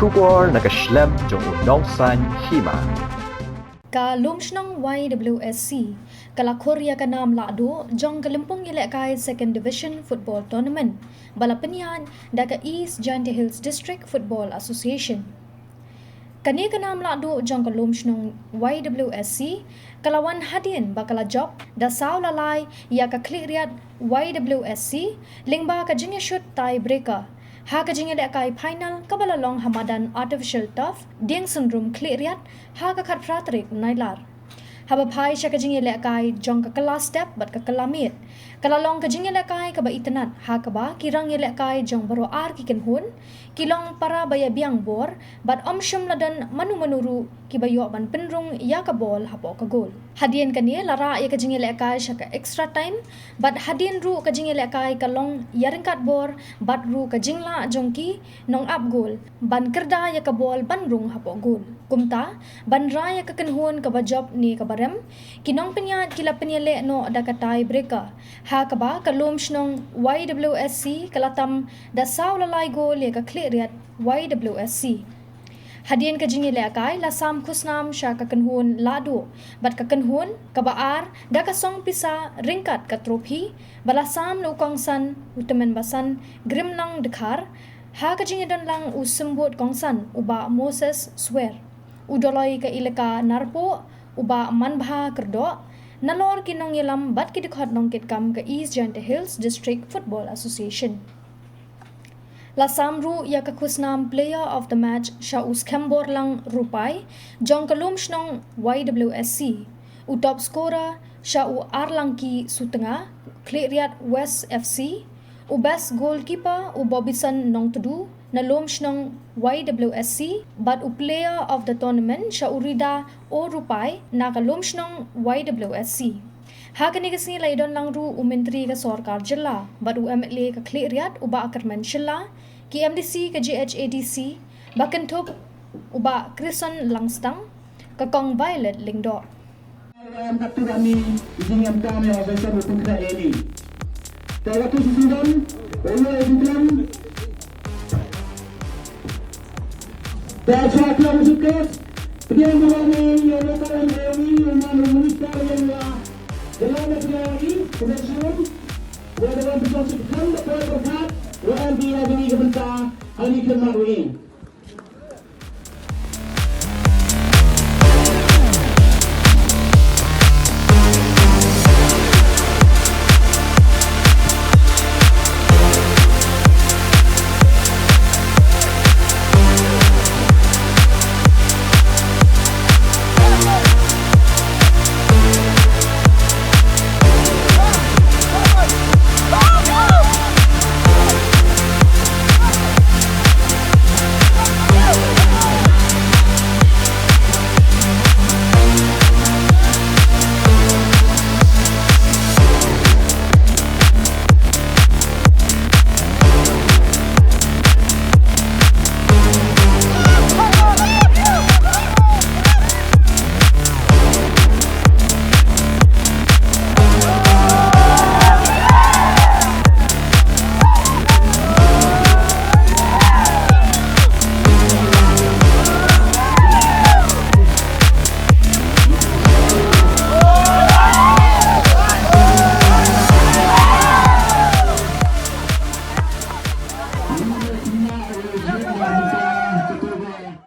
Khur nakaslem jong unong san Hima. Ka Lumshnong Ywsc, kala Khur ya ka nam Lahduh jong kalimpong Ywsc Second Division Football Tournament, bala Pyniaid da ka Ejhdfa District Football Association. Kani ka nam Lahduh jong ka Lumshnong Ywsc, kalawan hadian bakala job da saw lalai ya ka kliryat Ywsc, lingba ka jingya shoot tie breaker. Ha ka jingya kai final kabalalong hamadan artificial turf ding syndrome kliryat ha ka khat pratrik nailar. Haba phai sha ka jingya kai jong ka kala step bat ka kalamit. Kalalong ka jingya kai ka ba itanat ha ka ba kirang yele kai jong baro ar ki kenhun kilong para baya biang bor bat omshum ladan manu manuru ki bayo ban penrung ya ka bol hapo ka gol. Hadian kani lara ya ka jingya kai sha ka extra time bat hadian ru ka jingya kai kalong yaringkat bor bat ru ka jingla jongki nong up gol ban kerda ya ka bol ban rung hapo gol. Kumta ban ra ya ka kenhun ka ba job ni ka barem kinong Pyniaid kila penyele no da ka tie breaker. Ha ka ba ka Lumshnong Ywsc kalatam da saw lalai gol ya ka kliryat Ywsc. Hadian ka jingya kai la sam khusnam sha ka kenhun Lahduh bat ka kenhun ka baar da ka song pisa ringkat ka trophy bala sam no kongsan utamen basan grimnang dekhar ha ka jingya don lang usembut kongsan uba Moses swear udoloi ka ilaka narpo uba manbha kerdo nalor kinong yelam bat ki dikhot nong kit kam ka Ejhdfa District Football Association. La samru ya ka khusnam player of the match sha uskambor lang rupai jong ka Lumshnong Ywsc u top scorer sha u arlangki sutenga kliryat Ywsc FC u best goalkeeper u Bobison nong tudu na Lumshnong Ywsc but u player of the tournament sha urida o rupai na ka Lumshnong Ywsc. Ha kani kasi laidon lang ru u menteri ka sarkar jilla but u MLA ka kliryat u ba akarman shilla ki MDC ka GHADC bakan top u ba Krison langstang ka kong violet lingdo. Waktu kami izin kami officer hukum kita ini. Waktu susunan, oleh izin That's why I'm sukses. Again, kami yang letakkan ini yang menuliskan yang dalam negara ini kebetulan dalam proses kan dapat berkat WMP yang ini kebentar hari kemarin.